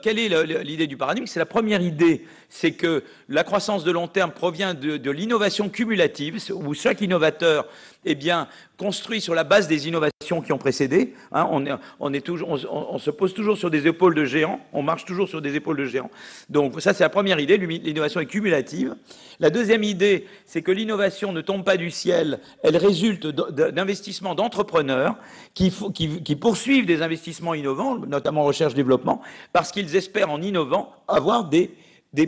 quelle est l'idée du paradigme? C'est la première idée, c'est que la croissance de long terme provient de l'innovation cumulative, où chaque innovateur eh bien, construit sur la base des innovations qui ont précédé. Hein, on se pose toujours sur des épaules de géants, on marche toujours sur des épaules de géants. Donc ça, c'est la première idée, l'innovation est cumulative. La deuxième idée, c'est que l'innovation ne tombe pas du ciel, elle résulte d'investissements d'entrepreneurs qui poursuivent des investissements innovants, notamment en recherche-développement, parce qu'ils espèrent, en innovant, avoir des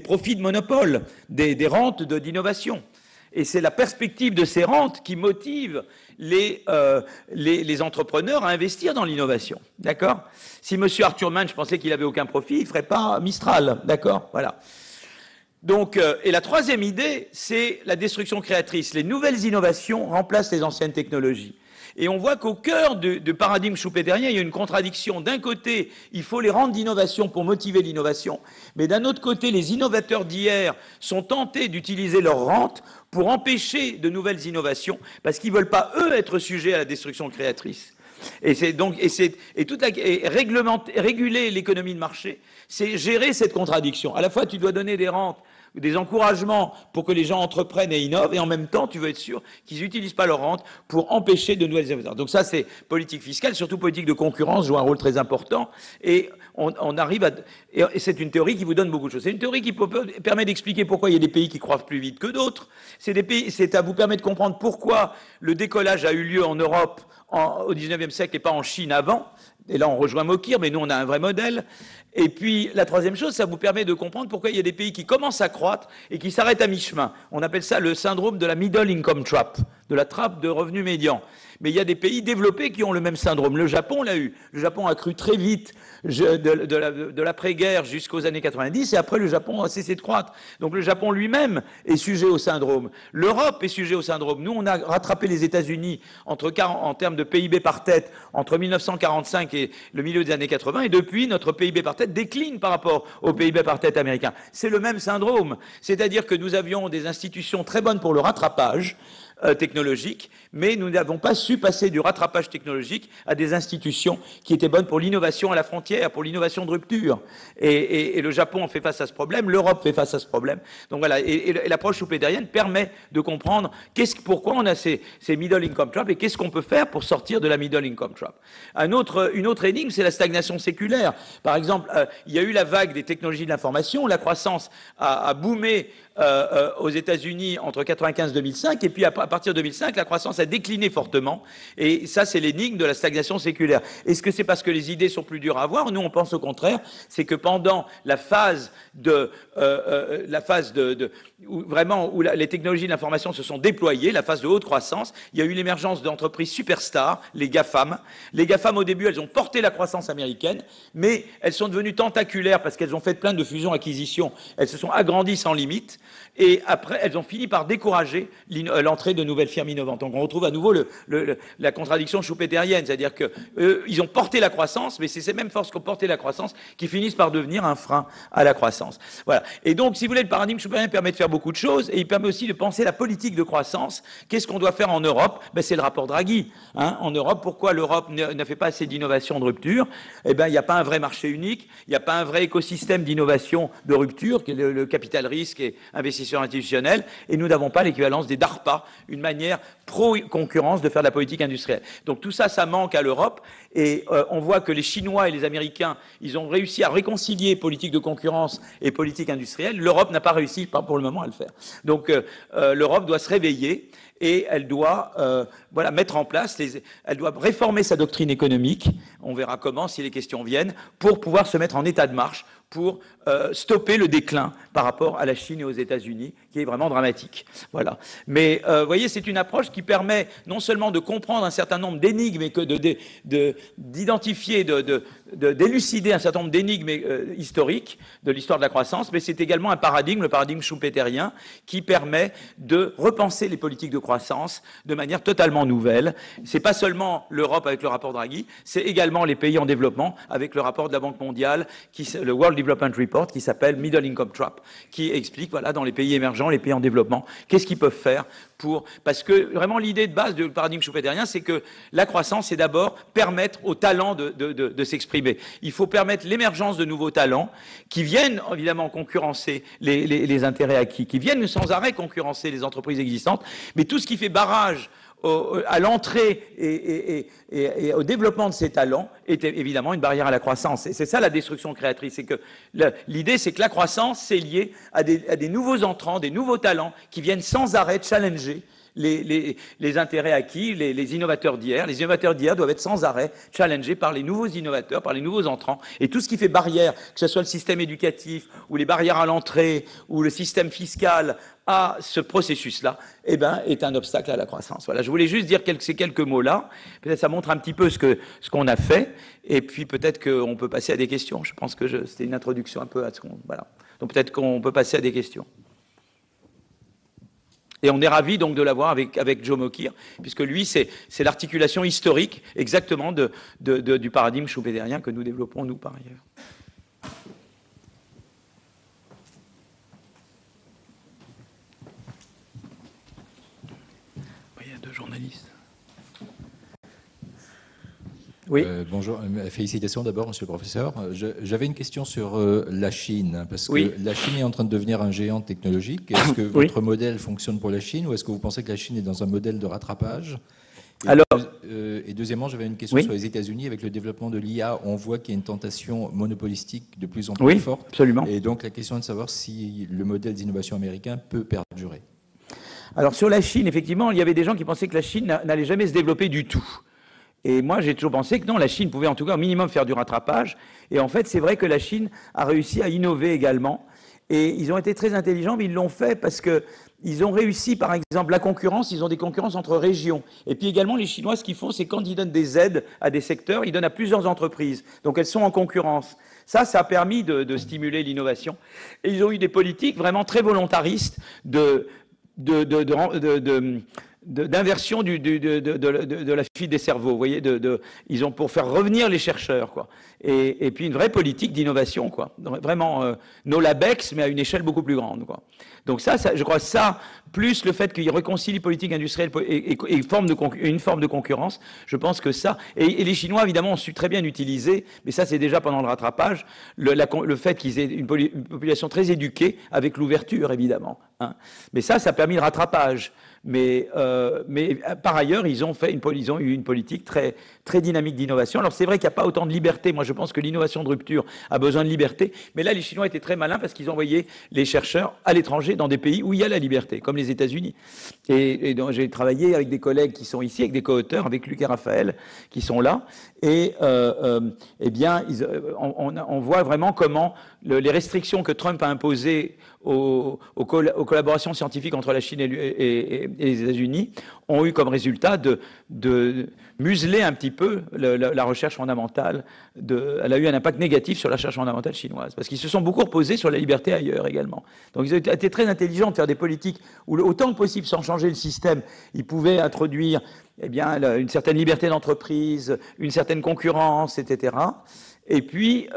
profits de monopole, des rentes d'innovation. Et c'est la perspective de ces rentes qui motive les entrepreneurs à investir dans l'innovation. D'accord? Si M. Arthur Mann, je pensais qu'il n'avait aucun profit, il ne ferait pas Mistral. D'accord? Voilà. Donc, et la troisième idée, c'est la destruction créatrice. Les nouvelles innovations remplacent les anciennes technologies. Et on voit qu'au cœur du paradigme schumpeterien, il y a une contradiction. D'un côté, il faut les rentes d'innovation pour motiver l'innovation, mais d'un autre côté, les innovateurs d'hier sont tentés d'utiliser leurs rentes pour empêcher de nouvelles innovations, parce qu'ils ne veulent pas, eux, être sujets à la destruction créatrice. Réguler l'économie de marché, c'est gérer cette contradiction. À la fois, tu dois donner des rentes, des encouragements pour que les gens entreprennent et innovent, et en même temps, tu veux être sûr qu'ils n'utilisent pas leur rente pour empêcher de nouvelles innovations. Donc ça, c'est politique fiscale, surtout politique de concurrence, joue un rôle très important, et on arrive à... Et c'est une théorie qui vous donne beaucoup de choses. C'est une théorie qui permet d'expliquer pourquoi il y a des pays qui croissent plus vite que d'autres. C'est à vous permettre de comprendre pourquoi le décollage a eu lieu en Europe au XIXe siècle et pas en Chine avant. Et là, on rejoint Mokir, mais nous, on a un vrai modèle. Et puis, la troisième chose, ça vous permet de comprendre pourquoi il y a des pays qui commencent à croître et qui s'arrêtent à mi-chemin. On appelle ça le syndrome de la middle income trap, de la trappe de revenus médians. Mais il y a des pays développés qui ont le même syndrome. Le Japon l'a eu. Le Japon a cru très vite de l'après-guerre jusqu'aux années 90, et après, le Japon a cessé de croître. Donc, le Japon lui-même est sujet au syndrome. L'Europe est sujet au syndrome. Nous, on a rattrapé les États-Unis en termes de PIB par tête entre 1945 et le milieu des années 80, et depuis, notre PIB par tête décline par rapport au PIB par tête américain. C'est le même syndrome. C'est-à-dire que nous avions des institutions très bonnes pour le rattrapage technologique, mais nous n'avons pas su passer du rattrapage technologique à des institutions qui étaient bonnes pour l'innovation à la frontière, pour l'innovation de rupture. Et le Japon fait face à ce problème, l'Europe fait face à ce problème. Donc voilà, et l'approche schumpeterienne permet de comprendre pourquoi on a ces middle income traps et qu'est-ce qu'on peut faire pour sortir de la middle income trap. Une autre énigme, c'est la stagnation séculaire. Par exemple, il y a eu la vague des technologies de l'information, la croissance a boomé aux États-Unis entre 1995 et 2005, et puis à partir de 2005, la croissance a décliné fortement, et ça, c'est l'énigme de la stagnation séculaire. Est-ce que c'est parce que les idées sont plus dures à avoir? Nous, on pense au contraire, c'est que pendant la phase où les technologies de l'information se sont déployées, la phase de haute croissance, il y a eu l'émergence d'entreprises superstars, les GAFAM. Les GAFAM, au début, elles ont porté la croissance américaine, mais elles sont devenues tentaculaires parce qu'elles ont fait plein de fusions-acquisitions. Elles se sont agrandies sans limite. Et après, elles ont fini par décourager l'entrée de nouvelles firmes innovantes. Donc on retrouve à nouveau la contradiction schumpeterienne, c'est-à-dire qu'ils ont porté la croissance, mais c'est ces mêmes forces qui ont porté la croissance qui finissent par devenir un frein à la croissance. Voilà. Et donc, si vous voulez, le paradigme schumpeterien permet de faire beaucoup de choses, et il permet aussi de penser la politique de croissance. Qu'est-ce qu'on doit faire en Europe? C'est le rapport Draghi. Hein. En Europe, pourquoi l'Europe ne fait pas assez d'innovation de rupture? Il n'y a pas un vrai marché unique, il n'y a pas un vrai écosystème d'innovation de rupture, qui est le capital risque et investissement institutionnel, et nous n'avons pas l'équivalence des DARPA, une manière pro-concurrence de faire de la politique industrielle. Donc tout ça, ça manque à l'Europe, et on voit que les Chinois et les Américains, ils ont réussi à réconcilier politique de concurrence et politique industrielle. L'Europe n'a pas réussi, pas pour le moment, à le faire. Donc l'Europe doit se réveiller, et elle doit mettre en place, elle doit réformer sa doctrine économique, on verra comment si les questions viennent, pour pouvoir se mettre en état de marche, pour stopper le déclin par rapport à la Chine et aux États-Unis, qui est vraiment dramatique. Voilà. Mais vous voyez, c'est une approche qui permet non seulement de comprendre un certain nombre d'énigmes, et que d'identifier, d'élucider un certain nombre d'énigmes historiques de l'histoire de la croissance, mais c'est également un paradigme, le paradigme schumpeterien, qui permet de repenser les politiques de croissance de manière totalement nouvelle. C'est pas seulement l'Europe avec le rapport Draghi, c'est également les pays en développement avec le rapport de la Banque mondiale, le World Development Report, qui s'appelle Middle Income Trap, qui explique, voilà, dans les pays émergents, les pays en développement, qu'est-ce qu'ils peuvent faire parce que vraiment l'idée de base du paradigme schumpeterien, c'est que la croissance, c'est d'abord permettre aux talents de s'exprimer. s'exprimer. Il faut permettre l'émergence de nouveaux talents qui viennent évidemment concurrencer les intérêts acquis, qui viennent sans arrêt concurrencer les entreprises existantes, mais tout ce qui fait barrage à l'entrée et au développement de ces talents est évidemment une barrière à la croissance. Et c'est ça la destruction créatrice. C'est que l'idée, c'est que la croissance, c'est lié à des nouveaux entrants, des nouveaux talents qui viennent sans arrêt challenger les intérêts acquis, les innovateurs d'hier. Les innovateurs d'hier doivent être sans arrêt challengés par les nouveaux innovateurs, par les nouveaux entrants. Et tout ce qui fait barrière, que ce soit le système éducatif, ou les barrières à l'entrée, ou le système fiscal, à ce processus-là, eh ben, est un obstacle à la croissance. Voilà, je voulais juste dire ces quelques mots-là. Peut-être ça montre un petit peu ce qu'on a fait, et puis peut-être qu'on peut passer à des questions. Je pense que c'était une introduction un peu à ce qu'on... Voilà. Donc peut-être qu'on peut passer à des questions. Et on est ravis donc de l'avoir avec Joe Mokyr, puisque lui, c'est l'articulation historique exactement du paradigme schumpeterien que nous développons, nous, par ailleurs. Il y a deux journalistes. Oui. Bonjour, félicitations d'abord, monsieur le professeur. J'avais une question sur la Chine, parce que la Chine est en train de devenir un géant technologique. Est-ce que votre modèle fonctionne pour la Chine, ou est-ce que vous pensez que la Chine est dans un modèle de rattrapage ? Et deuxièmement, j'avais une question sur les États-Unis. Avec le développement de l'IA, on voit qu'il y a une tentation monopolistique de plus en plus forte. Absolument. Et donc la question est de savoir si le modèle d'innovation américain peut perdurer. Alors sur la Chine, effectivement, il y avait des gens qui pensaient que la Chine n'allait jamais se développer du tout. Et moi, j'ai toujours pensé que non, la Chine pouvait en tout cas au minimum faire du rattrapage. Et en fait, c'est vrai que la Chine a réussi à innover également. Et ils ont été très intelligents, mais ils l'ont fait parce qu'ils ont réussi, par exemple, la concurrence. Ils ont des concurrences entre régions. Et puis également, les Chinois, ce qu'ils font, c'est quand ils donnent des aides à des secteurs, ils donnent à plusieurs entreprises. Donc elles sont en concurrence. Ça a permis de stimuler l'innovation. Et ils ont eu des politiques vraiment très volontaristes d'inversion de la fuite des cerveaux, vous voyez, ils ont pour faire revenir les chercheurs, quoi. Et puis une vraie politique d'innovation, quoi. Vraiment no LabEx, mais à une échelle beaucoup plus grande, quoi. Donc ça, je crois ça, plus le fait qu'ils réconcilient politique industrielle et une forme de concurrence, je pense que ça, et les Chinois évidemment ont su très bien utiliser, mais ça c'est déjà pendant le rattrapage, le fait qu'ils aient une population très éduquée avec l'ouverture évidemment, hein. Mais ça a permis le rattrapage. Mais par ailleurs, ils ont eu une politique très, très dynamique d'innovation. Alors c'est vrai qu'il n'y a pas autant de liberté. Moi, je pense que l'innovation de rupture a besoin de liberté. Mais là, les Chinois étaient très malins parce qu'ils envoyaient les chercheurs à l'étranger dans des pays où il y a la liberté, comme les États-Unis. Et donc, j'ai travaillé avec des collègues qui sont ici, avec des co-auteurs, avec Luc et Raphaël, qui sont là. Et eh bien, on voit vraiment comment les restrictions que Trump a imposées aux collaborations scientifiques entre la Chine et les États-Unis ont eu comme résultat de museler un petit peu la recherche fondamentale. Elle a eu un impact négatif sur la recherche fondamentale chinoise, parce qu'ils se sont beaucoup reposés sur la liberté ailleurs également. Donc ils ont été très intelligents de faire des politiques où, autant que possible, sans changer le système, ils pouvaient introduire une certaine liberté d'entreprise, une certaine concurrence, etc. Et puis,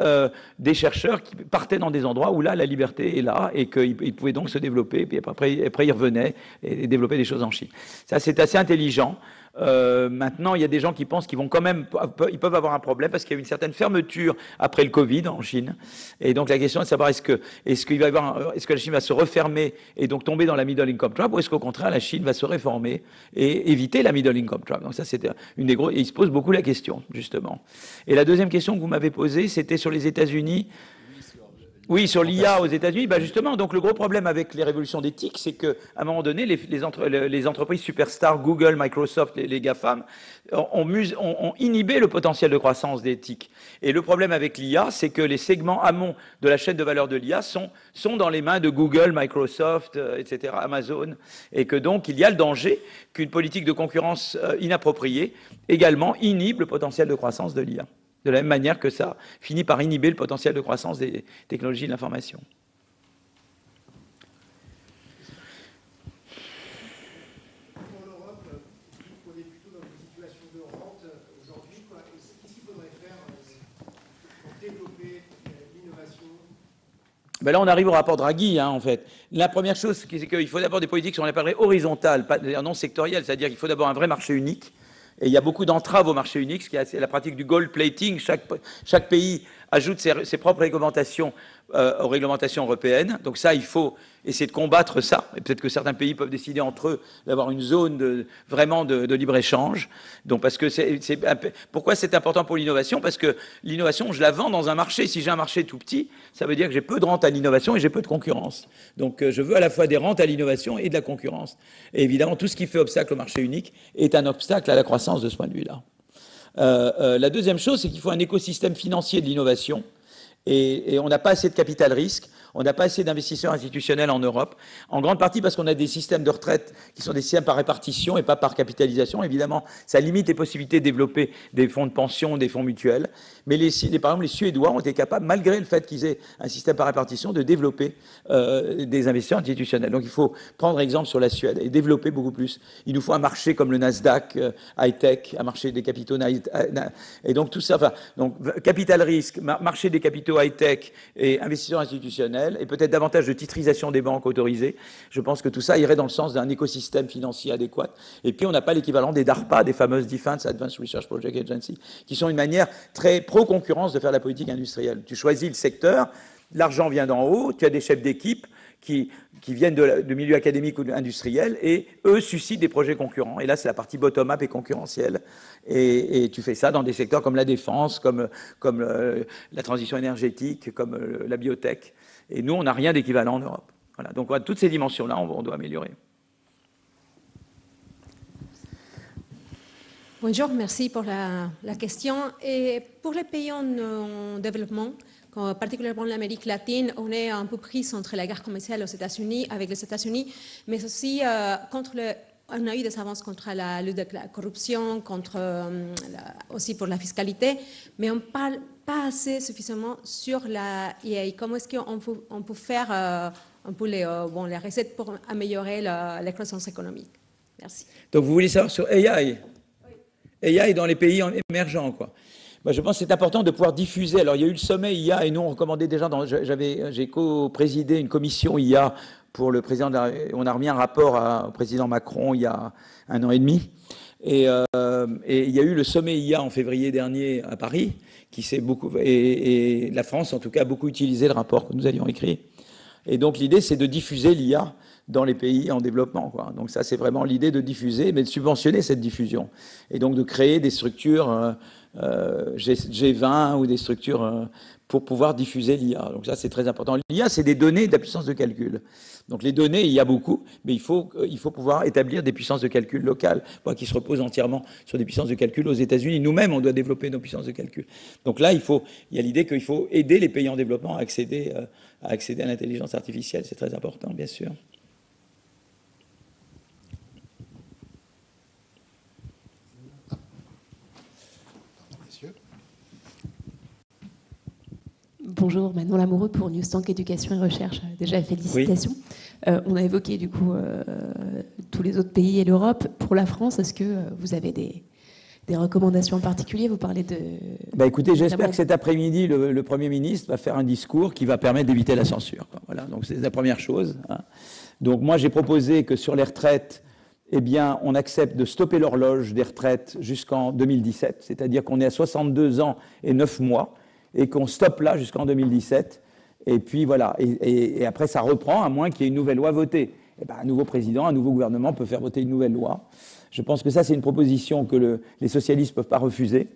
des chercheurs qui partaient dans des endroits où là, la liberté est là et qu'ils pouvaient donc se développer. Et puis après, ils revenaient et développaient des choses en Chine. Ça, c'est assez intelligent. Maintenant, il y a des gens qui pensent qu'ils vont quand même, ils peuvent avoir un problème parce qu'il y a eu une certaine fermeture après le Covid en Chine. Et donc la question est de savoir est-ce que la Chine va se refermer et donc tomber dans la middle income trap, ou est-ce qu'au contraire la Chine va se réformer et éviter la middle income trap. Donc ça, c'était une des gros. Et il se pose beaucoup la question justement. Et la deuxième question que vous m'avez posée, c'était sur les États-Unis. Oui, sur l'IA aux États-Unis, justement. Donc le gros problème avec les révolutions d'éthique, c'est qu'à un moment donné, les entreprises superstars, Google, Microsoft, les GAFAM, ont inhibé le potentiel de croissance d'éthique. Et le problème avec l'IA, c'est que les segments amont de la chaîne de valeur de l'IA sont dans les mains de Google, Microsoft, etc., Amazon, et que donc il y a le danger qu'une politique de concurrence inappropriée également inhibe le potentiel de croissance de l'IA. De la même manière que ça finit par inhiber le potentiel de croissance des technologies de l'information. Pour l'Europe, on est plutôt dans une situation de rente aujourd'hui. Qu'est-ce qu'il faudrait faire pour développer l'innovation ? Là, on arrive au rapport Draghi, en fait. La première chose, c'est qu'il faut d'abord des politiques qu'on appellerait horizontales, non sectorielles, c'est-à-dire qu'il faut d'abord un vrai marché unique, Et il y a beaucoup d'entraves au marché unique, ce qui est la pratique du gold plating. Chaque pays ajoute ses propres réglementations aux réglementations européennes. Donc ça, il faut essayer de combattre ça. Et peut-être que certains pays peuvent décider entre eux d'avoir une zone vraiment de libre-échange. Donc parce que pourquoi c'est important pour l'innovation? Parce que l'innovation, je la vends dans un marché. Si j'ai un marché tout petit, ça veut dire que j'ai peu de rente à l'innovation et j'ai peu de concurrence. Donc je veux à la fois des rentes à l'innovation et de la concurrence. Et évidemment, tout ce qui fait obstacle au marché unique est un obstacle à la croissance de ce point de vue-là. La deuxième chose, c'est qu'il faut un écosystème financier de l'innovation. Et on n'a pas assez de capital risque, on n'a pas assez d'investisseurs institutionnels en Europe, en grande partie parce qu'on a des systèmes de retraite qui sont des systèmes par répartition et pas par capitalisation. Évidemment, ça limite les possibilités de développer des fonds de pension, des fonds mutuels. Mais par exemple, les Suédois ont été capables, malgré le fait qu'ils aient un système par répartition, de développer des investisseurs institutionnels. Donc il faut prendre exemple sur la Suède et développer beaucoup plus. Il nous faut un marché comme le Nasdaq high-tech, un marché des capitaux et donc tout ça. Enfin, donc capital risque, marché des capitaux high-tech et investisseurs institutionnels, et peut-être davantage de titrisation des banques autorisées. Je pense que tout ça irait dans le sens d'un écosystème financier adéquat. Et puis, on n'a pas l'équivalent des DARPA, des fameuses Defense Advanced Research Project Agency, qui sont une manière très pro-concurrence de faire la politique industrielle. Tu choisis le secteur, l'argent vient d'en haut, tu as des chefs d'équipe qui viennent de milieu académique ou industriel, et eux suscitent des projets concurrents. Et là, c'est la partie bottom-up et concurrentielle. Et tu fais ça dans des secteurs comme la défense, comme la transition énergétique, comme la biotech. Et nous, on n'a rien d'équivalent en Europe. Voilà. Donc, toutes ces dimensions-là, on doit améliorer. Bonjour, merci pour la question. Et pour les pays en développement, particulièrement l'Amérique latine, on est un peu pris entre la guerre commerciale avec les États-Unis, mais aussi on a eu des avances contre la lutte de la corruption, aussi pour la fiscalité, mais on ne parle pas assez suffisamment sur la IA. Comment est-ce qu'on peut faire un peu les recettes pour améliorer la croissance économique? Merci. Donc vous voulez savoir sur AI? Oui. AI dans les pays émergents, quoi. Je pense que c'est important de pouvoir diffuser. Alors, il y a eu le sommet IA et nous, on recommandait déjà, j'ai co-présidé une commission IA pour le président, on a remis un rapport au président Macron il y a 1 an et demi. Et il y a eu le sommet IA en février dernier à Paris, et la France, en tout cas, a beaucoup utilisé le rapport que nous avions écrit. Et donc, l'idée, c'est de diffuser l'IA dans les pays en développement, quoi. Donc ça, c'est vraiment l'idée de diffuser, mais de subventionner cette diffusion. Et donc de créer des structures G20 ou des structures pour pouvoir diffuser l'IA. Donc ça, c'est très important. L'IA, c'est des données de la puissance de calcul. Donc les données, il y a beaucoup, mais il faut pouvoir établir des puissances de calcul locales, qui se reposent entièrement sur des puissances de calcul aux États-Unis. Nous-mêmes, on doit développer nos puissances de calcul. Donc là, il y a l'idée qu'il faut aider les pays en développement à accéder à l'intelligence artificielle. C'est très important, bien sûr. Bonjour, Manon Lamoureux pour Newstank Éducation et Recherche. Déjà, félicitations. Oui. On a évoqué du coup tous les autres pays et l'Europe. Pour la France, est-ce que vous avez des recommandations en particulier? Vous parlez de... Écoutez, j'espère que cet après-midi, le Premier ministre va faire un discours qui va permettre d'éviter la censure. Voilà, donc c'est la première chose. Hein. Donc moi, j'ai proposé que sur les retraites, on accepte de stopper l'horloge des retraites jusqu'en 2017, c'est-à-dire qu'on est à 62 ans et 9 mois, et qu'on stoppe là jusqu'en 2017. Et puis voilà. Et après, ça reprend, à moins qu'il y ait une nouvelle loi votée. Un nouveau président, un nouveau gouvernement peut faire voter une nouvelle loi. Je pense que ça, c'est une proposition que les socialistes ne peuvent pas refuser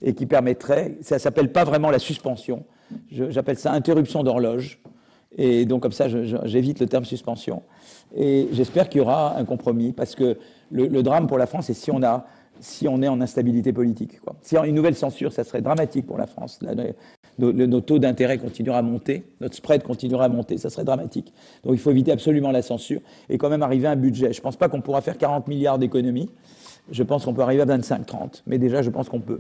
et qui permettrait, ça ne s'appelle pas vraiment la suspension, j'appelle ça interruption d'horloge. Et donc, comme ça, j'évite le terme suspension. Et j'espère qu'il y aura un compromis, parce que le drame pour la France, c'est si on est en instabilité politique, quoi. Si une nouvelle censure, ça serait dramatique pour la France. Nos taux d'intérêt continueraient à monter, notre spread continuera à monter, ça serait dramatique. Donc il faut éviter absolument la censure et quand même arriver à un budget. Je ne pense pas qu'on pourra faire 40 milliards d'économies, je pense qu'on peut arriver à 25-30, mais déjà je pense qu'on peut.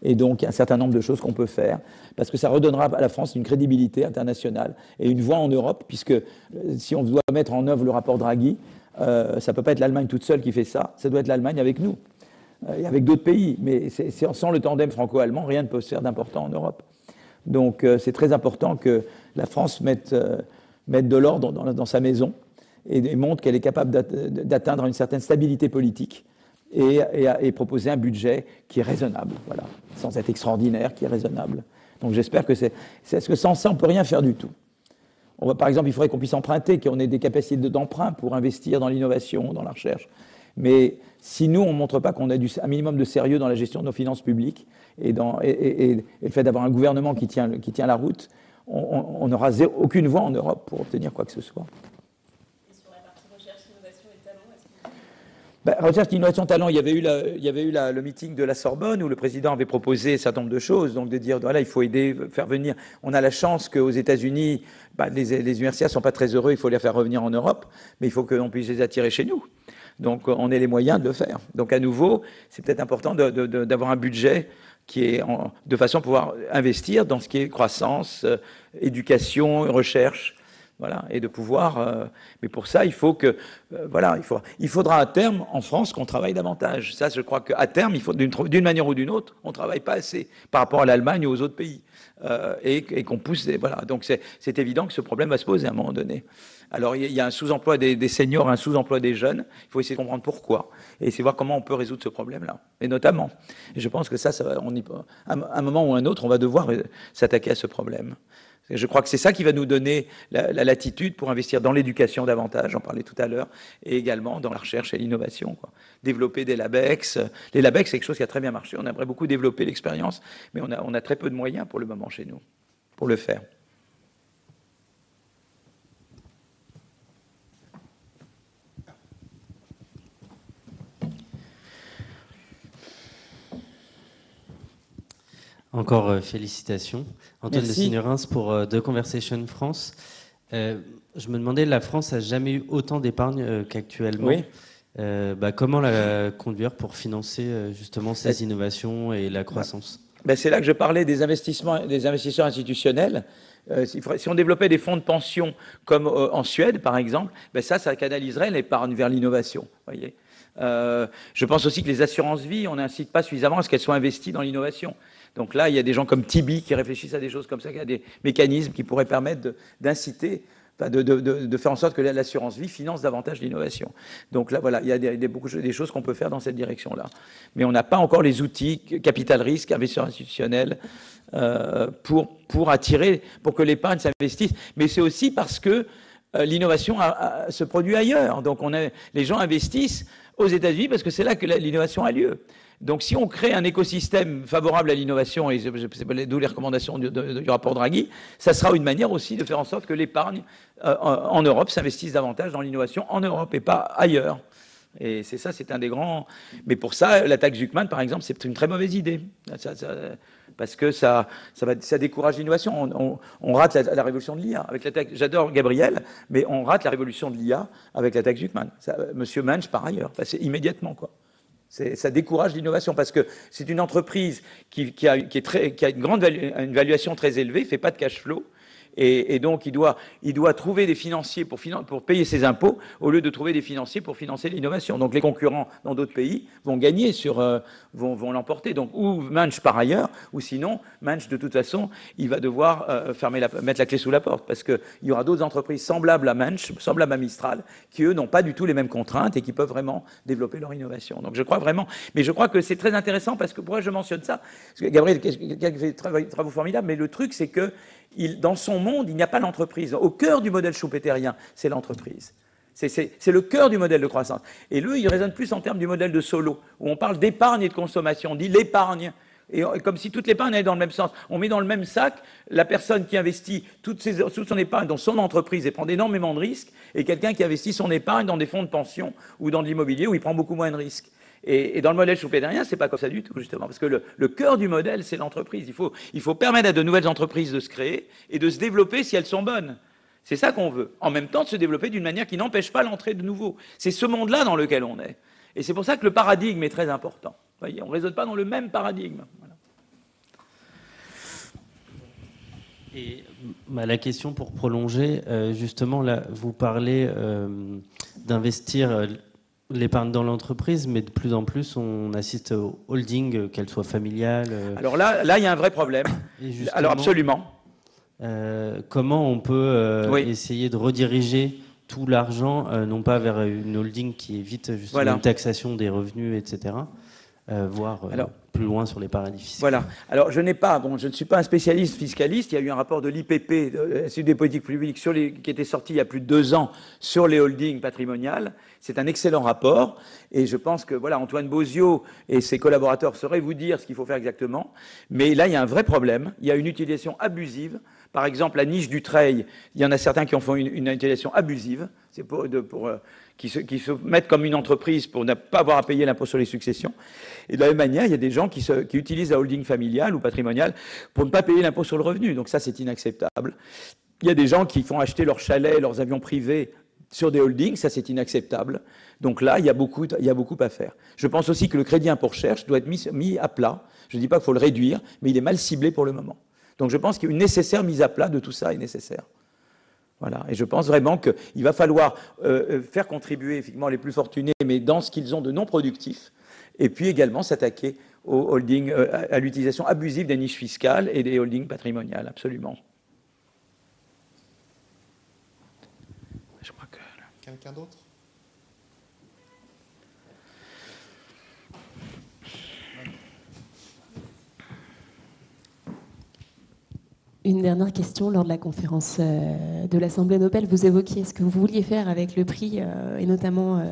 Et donc il y a un certain nombre de choses qu'on peut faire, parce que ça redonnera à la France une crédibilité internationale et une voix en Europe, puisque si on doit mettre en œuvre le rapport Draghi, ça ne peut pas être l'Allemagne toute seule qui fait ça doit être l'Allemagne avec nous. Et avec d'autres pays, mais sans le tandem franco-allemand, rien ne peut se faire d'important en Europe. Donc c'est très important que la France mette de l'ordre dans sa maison et montre qu'elle est capable d'atteindre une certaine stabilité politique et proposer un budget qui est raisonnable, voilà, sans être extraordinaire, qui est raisonnable. Donc j'espère que parce que sans ça, on ne peut rien faire du tout. Par exemple, il faudrait qu'on puisse emprunter, qu'on ait des capacités d'emprunt pour investir dans l'innovation, dans la recherche. Mais si nous, on ne montre pas qu'on a un minimum de sérieux dans la gestion de nos finances publiques et le fait d'avoir un gouvernement qui tient la route, on n'aura aucune voie en Europe pour obtenir quoi que ce soit. Et sur la partie recherche, innovation et talent, est-ce que... Recherche, innovation, talent, il y avait eu le meeting de la Sorbonne où le président avait proposé un certain nombre de choses, donc de dire, voilà, il faut aider, faire venir. On a la chance qu'aux États-Unis, les universitaires ne sont pas très heureux, il faut les faire revenir en Europe, mais il faut qu'on puisse les attirer chez nous. Donc on ait les moyens de le faire. Donc à nouveau, c'est peut-être important d'avoir un budget qui est de façon à pouvoir investir dans ce qui est croissance, éducation, recherche, voilà, et de pouvoir. Mais pour ça, il faut que, il faudra à terme en France qu'on travaille davantage. Ça, je crois qu'à terme, il faut d'une manière ou d'une autre, on ne travaille pas assez par rapport à l'Allemagne ou aux autres pays, et qu'on pousse. Voilà, donc c'est évident que ce problème va se poser à un moment donné. Alors, il y a un sous-emploi des seniors, un sous-emploi des jeunes. Il faut essayer de comprendre pourquoi et essayer de voir comment on peut résoudre ce problème-là. Et notamment, et je pense que à un moment ou un autre, on va devoir s'attaquer à ce problème. Et je crois que c'est ça qui va nous donner la latitude pour investir dans l'éducation davantage, j'en parlais tout à l'heure, et également dans la recherche et l'innovation. Développer des LabEx. Les LabEx, c'est quelque chose qui a très bien marché. On aimerait beaucoup développer l'expérience, mais on a très peu de moyens pour le moment chez nous, pour le faire. Encore félicitations. Antoine de Signerens pour The Conversation France. Je me demandais, la France n'a jamais eu autant d'épargne qu'actuellement. Oui. Comment la conduire pour financer justement ces innovations et la croissance? C'est là que je parlais des investisseurs institutionnels. Si on développait des fonds de pension comme en Suède, par exemple, ça canaliserait l'épargne vers l'innovation. Voyez. Je pense aussi que les assurances-vie, on n'incite pas suffisamment à ce qu'elles soient investies dans l'innovation. Donc là, il y a des gens comme Tibi qui réfléchissent à des choses comme ça, qui a des mécanismes qui pourraient permettre d'inciter, de faire en sorte que l'assurance-vie finance davantage l'innovation. Donc là, voilà, il y a des choses qu'on peut faire dans cette direction-là. Mais on n'a pas encore les outils, capital risque, investisseurs institutionnels, pour attirer, pour que l'épargne s'investisse. Mais c'est aussi parce que l'innovation se produit ailleurs. Donc les gens investissent aux États-Unis parce que c'est là que l'innovation a lieu. Donc si on crée un écosystème favorable à l'innovation, et d'où les recommandations du rapport Draghi, ça sera une manière aussi de faire en sorte que l'épargne en Europe s'investisse davantage dans l'innovation en Europe et pas ailleurs. Et c'est un des grands... Mais pour ça, la taxe Zuckman, par exemple, c'est une très mauvaise idée. Parce que ça décourage l'innovation. On rate la révolution de l'IA. J'adore Gabriel, mais on rate la révolution de l'IA avec la taxe Zuckman. Monsieur Munch, par ailleurs, c'est immédiatement, quoi. Ça décourage l'innovation parce que c'est une entreprise qui a une valuation très élevée, ne fait pas de cash flow. Et donc, il doit trouver des financiers pour payer ses impôts au lieu de trouver des financiers pour financer l'innovation. Donc, les concurrents dans d'autres pays vont gagner vont l'emporter. Donc, ou Munch par ailleurs, ou sinon, Munch, de toute façon, il va devoir mettre la clé sous la porte parce qu'il y aura d'autres entreprises semblables à Munch, semblables à Mistral, qui, eux, n'ont pas du tout les mêmes contraintes et qui peuvent vraiment développer leur innovation. Donc, je crois vraiment... Mais je crois que c'est très intéressant parce que pourquoi je mentionne ça? Parce que Gabriel, quelqu'un qui fait des travaux formidables, mais le truc, c'est que dans son monde, il n'y a pas l'entreprise. Au cœur du modèle schumpeterien, c'est l'entreprise. C'est le cœur du modèle de croissance. Et lui, il raisonne plus en termes du modèle de Solow, où on parle d'épargne et de consommation. On dit l'épargne, et comme si toute l'épargne allait dans le même sens. On met dans le même sac la personne qui investit toute son épargne dans son entreprise et prend énormément de risques, et quelqu'un qui investit son épargne dans des fonds de pension ou dans de l'immobilier où il prend beaucoup moins de risques. Et dans le modèle schumpeterien, c'est pas comme ça du tout, justement, parce que le cœur du modèle, c'est l'entreprise. Il faut permettre à de nouvelles entreprises de se créer et de se développer si elles sont bonnes. C'est ça qu'on veut. En même temps, de se développer d'une manière qui n'empêche pas l'entrée de nouveaux. C'est ce monde-là dans lequel on est. Et c'est pour ça que le paradigme est très important. Vous voyez, on ne raisonne pas dans le même paradigme. Voilà. Et la question pour prolonger, justement, là, vous parlez d'investir l'épargne dans l'entreprise, mais de plus en plus, on assiste au holding, qu'elle soit familiale. Alors là, il y a un vrai problème. Alors absolument. Comment on peut essayer de rediriger tout l'argent, non pas vers une holding qui évite justement une taxation des revenus, etc., voire plus loin sur les paradis fiscaux. Voilà. Alors, je ne suis pas un spécialiste fiscaliste. Il y a eu un rapport de l'IPP, l'Institut des politiques publiques, qui était sorti il y a plus de 2 ans sur les holdings patrimoniales. C'est un excellent rapport. Et je pense que, voilà, Antoine Bozio et ses collaborateurs sauraient vous dire ce qu'il faut faire exactement. Mais là, il y a un vrai problème. Il y a une utilisation abusive. Par exemple, la niche du trail, il y en a certains qui en font une utilisation abusive. C'est qui se mettent comme une entreprise pour ne pas avoir à payer l'impôt sur les successions. Et de la même manière, il y a des gens qui utilisent la holding familiale ou patrimoniale pour ne pas payer l'impôt sur le revenu. Donc ça, c'est inacceptable. Il y a des gens qui font acheter leurs chalets, leurs avions privés sur des holdings. Ça, c'est inacceptable. Donc là, il y a beaucoup à faire. Je pense aussi que le crédit impôt recherche doit être mis à plat. Je ne dis pas qu'il faut le réduire, mais il est mal ciblé pour le moment. Donc je pense qu'une nécessaire mise à plat de tout ça est nécessaire. Voilà. Et je pense vraiment qu'il va falloir faire contribuer effectivement les plus fortunés, mais dans ce qu'ils ont de non productif, et puis également s'attaquer aux holdings, à l'utilisation abusive des niches fiscales et des holdings patrimoniales, absolument. Je crois que... Quelqu'un d'autre ? Une dernière question. Lors de la conférence de l'Assemblée Nobel, vous évoquiez ce que vous vouliez faire avec le prix et notamment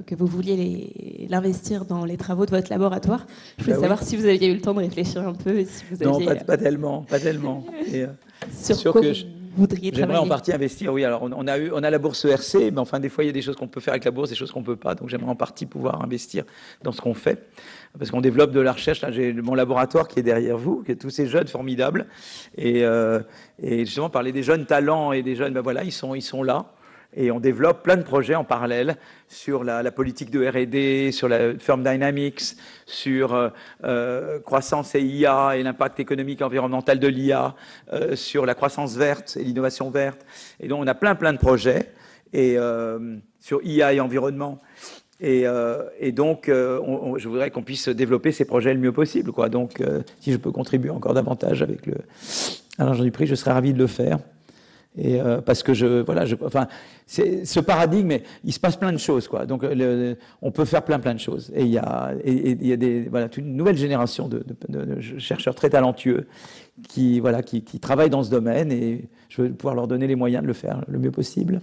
que vous vouliez l'investir dans les travaux de votre laboratoire. Je voulais savoir si vous aviez eu le temps de réfléchir un peu. Et si vous aviez, non, pas tellement. Et, sur quoi vous voudriez travailler. J'aimerais en partie investir, oui. Alors, on a la bourse ERC, mais enfin, des fois, il y a des choses qu'on peut faire avec la bourse, des choses qu'on ne peut pas. Donc, j'aimerais en partie pouvoir investir dans ce qu'on fait. Parce qu'on développe de la recherche. Là, j'ai mon laboratoire qui est derrière vous, qui est tous ces jeunes formidables. Et justement, parler des jeunes talents et des jeunes, ben voilà, ils sont là. Et on développe plein de projets en parallèle sur la politique de R&D, sur la Firm Dynamics, sur croissance et IA et l'impact économique et environnemental de l'IA, sur la croissance verte et l'innovation verte. Et donc, on a plein de projets et, sur IA et environnement. Et donc, je voudrais qu'on puisse développer ces projets le mieux possible, quoi. Donc, si je peux contribuer encore davantage avec l'argent du prix, je serais ravi de le faire. Et parce que c'est ce paradigme, il se passe plein de choses, quoi. Donc, on peut faire plein de choses. Et il y a une nouvelle génération de chercheurs très talentueux qui travaillent dans ce domaine, et je veux pouvoir leur donner les moyens de le faire le mieux possible.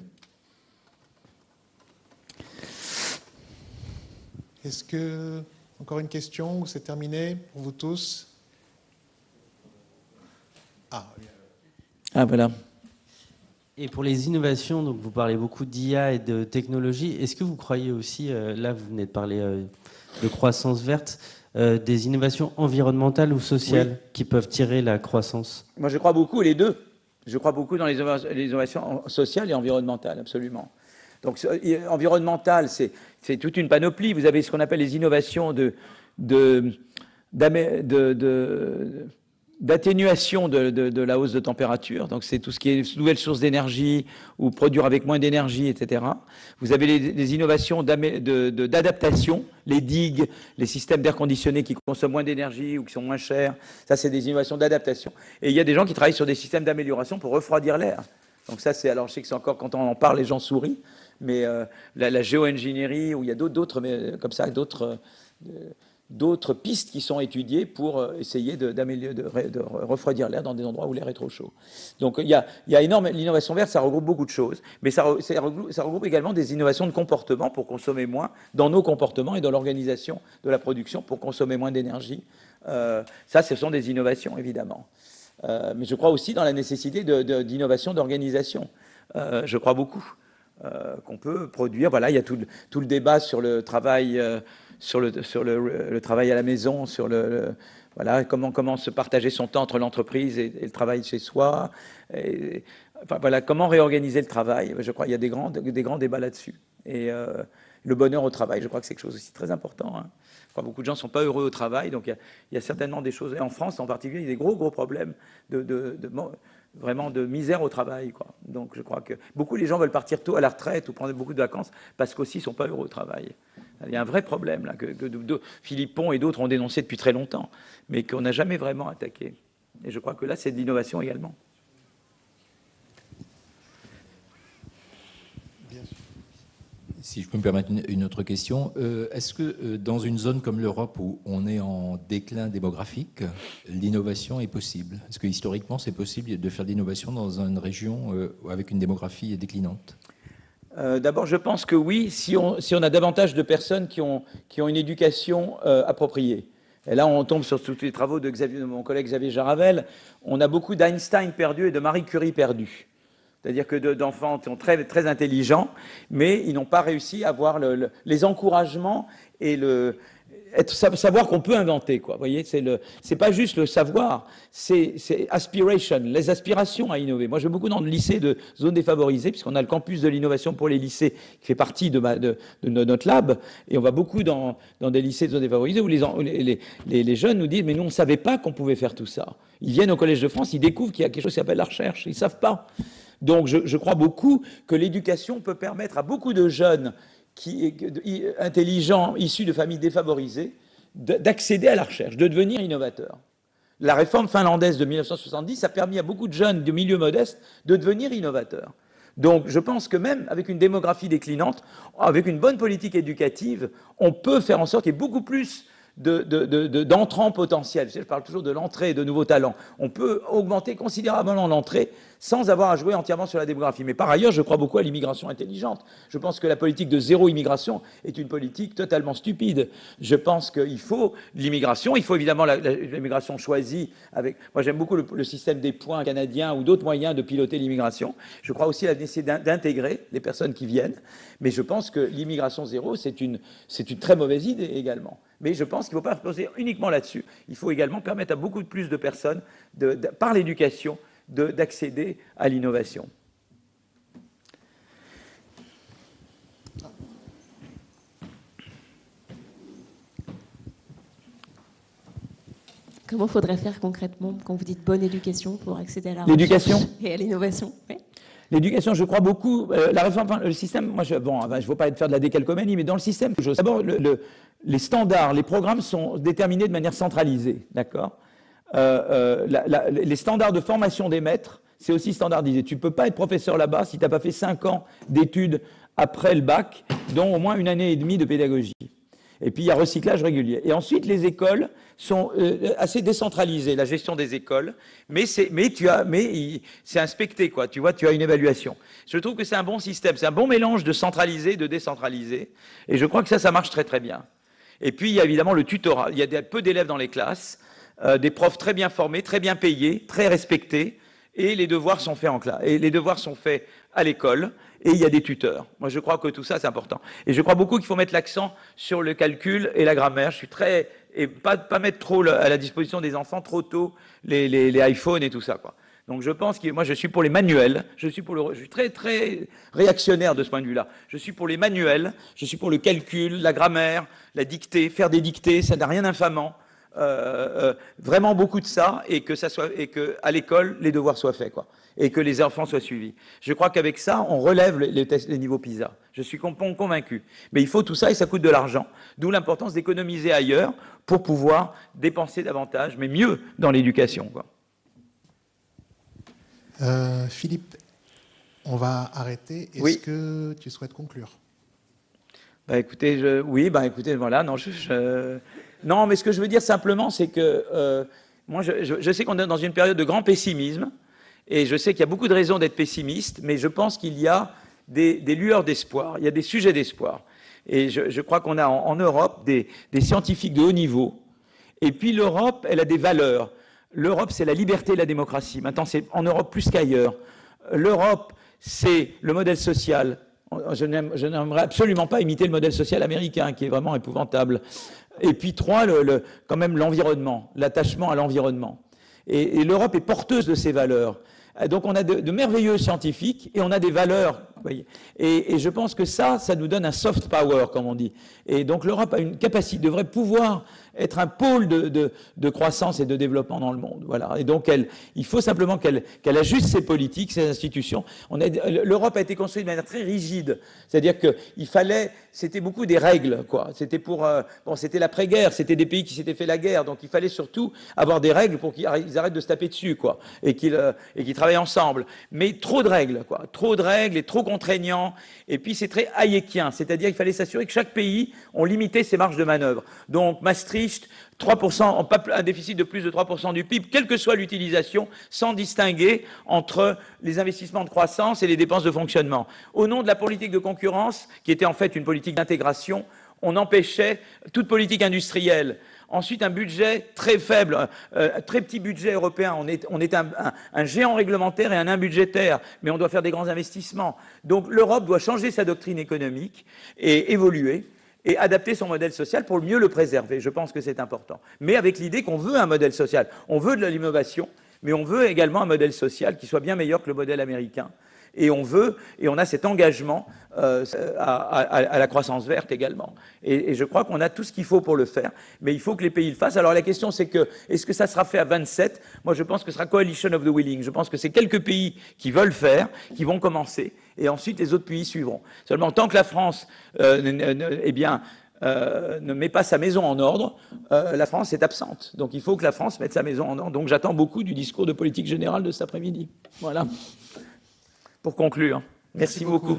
Est-ce que, encore une question, ou c'est terminé pour vous tous? Voilà. Et pour les innovations, donc vous parlez beaucoup d'IA et de technologie. Est-ce que vous croyez aussi, là vous venez de parler de croissance verte, des innovations environnementales ou sociales qui peuvent tirer la croissance? Moi je crois beaucoup les deux. Je crois beaucoup dans les innovations sociales et environnementales, absolument. Donc environnemental, c'est toute une panoplie. Vous avez ce qu'on appelle les innovations d'atténuation de la hausse de température. Donc c'est tout ce qui est nouvelles sources d'énergie ou produire avec moins d'énergie, etc. Vous avez les innovations d'adaptation, les digues, les systèmes d'air conditionné qui consomment moins d'énergie ou qui sont moins chers. Ça, c'est des innovations d'adaptation. Et il y a des gens qui travaillent sur des systèmes d'amélioration pour refroidir l'air. Donc ça, alors je sais que c'est encore, quand on en parle, les gens sourient, mais la géo-ingénierie, où il y a d'autres pistes qui sont étudiées pour essayer de refroidir l'air dans des endroits où l'air est trop chaud. Donc il y a énorme. L'innovation verte, ça regroupe beaucoup de choses, mais ça regroupe également des innovations de comportement pour consommer moins dans nos comportements et dans l'organisation de la production pour consommer moins d'énergie. Ça, ce sont des innovations, évidemment. Mais je crois aussi dans la nécessité d'innovation d'organisation. Je crois beaucoup qu'on peut produire. Voilà, il y a tout le débat sur le travail, sur le travail à la maison, sur voilà, comment se partager son temps entre l'entreprise et le travail chez soi. Voilà, comment réorganiser le travail. Je crois qu'il y a des grands débats là-dessus. Et le bonheur au travail, je crois que c'est quelque chose aussi très important. Hein. Je crois que beaucoup de gens ne sont pas heureux au travail, donc il y a certainement des choses. Et en France, en particulier, il y a des gros problèmes vraiment de misère au travail, quoi. Donc je crois que beaucoup les gens veulent partir tôt à la retraite ou prendre beaucoup de vacances parce qu'aussi ils ne sont pas heureux au travail. Il y a un vrai problème là que Philippe Pon et d'autres ont dénoncé depuis très longtemps, mais qu'on n'a jamais vraiment attaqué. Et je crois que là, c'est de l'innovation également. Si je peux me permettre une autre question, est-ce que dans une zone comme l'Europe où on est en déclin démographique, l'innovation est possible? Est-ce que historiquement c'est possible de faire de l'innovation dans une région avec une démographie déclinante? D'abord, je pense que oui, si on a davantage de personnes qui ont une éducation appropriée. Et là, on tombe sur tous les travaux de mon collègue Xavier Jaravel. On a beaucoup d'Einstein perdus et de Marie Curie perdus. C'est-à-dire que d'enfants qui sont très, très intelligents, mais ils n'ont pas réussi à avoir les encouragements et savoir qu'on peut inventer, quoi. Vous voyez, c'est pas juste le savoir, c'est aspiration, les aspirations à innover. Moi, je vais beaucoup dans le lycée de zones défavorisées, puisqu'on a le campus de l'innovation pour les lycées qui fait partie de notre lab, et on va beaucoup dans des lycées de zones défavorisées où les jeunes nous disent, mais nous, on ne savait pas qu'on pouvait faire tout ça. Ils viennent au Collège de France, ils découvrent qu'il y a quelque chose qui s'appelle la recherche, ils ne savent pas. Donc, je crois beaucoup que l'éducation peut permettre à beaucoup de jeunes intelligents, issus de familles défavorisées, d'accéder à la recherche, de devenir innovateurs. La réforme finlandaise de 1970 a permis à beaucoup de jeunes de milieux modestes de devenir innovateurs. Donc, je pense que même avec une démographie déclinante, avec une bonne politique éducative, on peut faire en sorte qu'il y ait beaucoup plus d'entrants potentiels. Je parle toujours de l'entrée de nouveaux talents. On peut augmenter considérablement l'entrée sans avoir à jouer entièrement sur la démographie. Mais par ailleurs, je crois beaucoup à l'immigration intelligente. Je pense que la politique de zéro immigration est une politique totalement stupide. Je pense qu'il faut l'immigration. Il faut évidemment l'immigration choisie. Moi, j'aime beaucoup le système des points canadiens ou d'autres moyens de piloter l'immigration. Je crois aussi à la nécessité d'intégrer les personnes qui viennent. Mais je pense que l'immigration zéro, c'est une très mauvaise idée également. Mais je pense qu'il ne faut pas se poser uniquement là-dessus. Il faut également permettre à beaucoup plus de personnes, par l'éducation, d'accéder à l'innovation. Comment faudrait faire concrètement quand vous dites bonne éducation pour accéder à la l'éducation recherche et à l'innovation? Oui. L'éducation, je crois beaucoup. La réforme, le système, moi, je ne veux pas faire de la décalcomanie, mais dans le système, d'abord, les standards, les programmes sont déterminés de manière centralisée, d'accord? Les standards de formation des maîtres, c'est aussi standardisé. Tu ne peux pas être professeur là-bas si tu n'as pas fait 5 ans d'études après le bac, dont au moins 1 année et demie de pédagogie. Et puis, il y a recyclage régulier. Et ensuite, les écoles sont assez décentralisées, la gestion des écoles, mais c'est inspecté, quoi. Tu vois, tu as une évaluation. Je trouve que c'est un bon système, c'est un bon mélange de centralisé et de décentralisé. Et je crois que ça marche très, très bien. Et puis, il y a évidemment le tutorat. Il y a peu d'élèves dans les classes, des profs très bien formés, très bien payés, très respectés, et les devoirs sont faits en classe. Et les devoirs sont faits à l'école, et il y a des tuteurs. Moi, je crois que tout ça, c'est important. Et je crois beaucoup qu'il faut mettre l'accent sur le calcul et la grammaire. Je suis très... Et pas mettre trop à la disposition des enfants trop tôt les iPhones et tout ça, quoi. Donc je pense que moi je suis pour les manuels, je suis très très réactionnaire de ce point de vue-là. Je suis pour les manuels, je suis pour le calcul, la grammaire, la dictée, faire des dictées, ça n'a rien d'infamant. Vraiment beaucoup de ça, et que à l'école les devoirs soient faits, quoi, et que les enfants soient suivis. Je crois qu'avec ça on relève les niveaux PISA. Je suis convaincu. Mais il faut tout ça et ça coûte de l'argent. D'où l'importance d'économiser ailleurs pour pouvoir dépenser davantage, mais mieux dans l'éducation, quoi. Philippe, on va arrêter. Est-ce que tu souhaites conclure? Écoutez, voilà, non, non, mais ce que je veux dire simplement, c'est que moi, je sais qu'on est dans une période de grand pessimisme, et je sais qu'il y a beaucoup de raisons d'être pessimiste, mais je pense qu'il y a des lueurs d'espoir, il y a des sujets d'espoir. Et je crois qu'on a en Europe des scientifiques de haut niveau, et puis l'Europe, elle a des valeurs. L'Europe, c'est la liberté et la démocratie. Maintenant, c'est en Europe plus qu'ailleurs. L'Europe, c'est le modèle social. Je n'aimerais absolument pas imiter le modèle social américain, qui est vraiment épouvantable. Et puis 3, quand même l'environnement, l'attachement à l'environnement. Et l'Europe est porteuse de ces valeurs. Donc on a de merveilleux scientifiques et on a des valeurs. Voyez. Et je pense que ça nous donne un soft power, comme on dit. Et donc l'Europe a une capacité, devrait pouvoir être un pôle de croissance et de développement dans le monde. Voilà. Et donc il faut simplement qu'elle ajuste ses politiques, ses institutions. L'Europe a été construite de manière très rigide. C'est-à-dire qu'il fallait, c'était beaucoup des règles, quoi. C'était c'était l'après-guerre, c'était des pays qui s'étaient fait la guerre. Donc il fallait surtout avoir des règles pour qu'ils arrêtent de se taper dessus, quoi. Et qu'ils travaillent ensemble. Mais trop de règles, quoi. Trop de règles et trop contraignant, et puis c'est très hayekien, c'est-à-dire qu'il fallait s'assurer que chaque pays, on limitait ses marges de manœuvre. Donc Maastricht, 3%, un déficit de plus de 3% du PIB, quelle que soit l'utilisation, sans distinguer entre les investissements de croissance et les dépenses de fonctionnement. Au nom de la politique de concurrence, qui était en fait une politique d'intégration, on empêchait toute politique industrielle. Ensuite, un budget très faible, très petit budget européen. On est un géant réglementaire et un nain budgétaire, mais on doit faire des grands investissements. Donc l'Europe doit changer sa doctrine économique et évoluer et adapter son modèle social pour mieux le préserver. Je pense que c'est important. Mais avec l'idée qu'on veut un modèle social. On veut de l'innovation, mais on veut également un modèle social qui soit bien meilleur que le modèle américain. Et on a cet engagement à la croissance verte également. Et je crois qu'on a tout ce qu'il faut pour le faire, mais il faut que les pays le fassent. Alors la question c'est que, est-ce que ça sera fait à 27 ? Moi je pense que ce sera coalition of the willing. Je pense que c'est quelques pays qui veulent faire, qui vont commencer, et ensuite les autres pays suivront. Seulement tant que la France, ne met pas sa maison en ordre, la France est absente. Donc il faut que la France mette sa maison en ordre. Donc j'attends beaucoup du discours de politique générale de cet après-midi. Voilà. Pour conclure, merci beaucoup.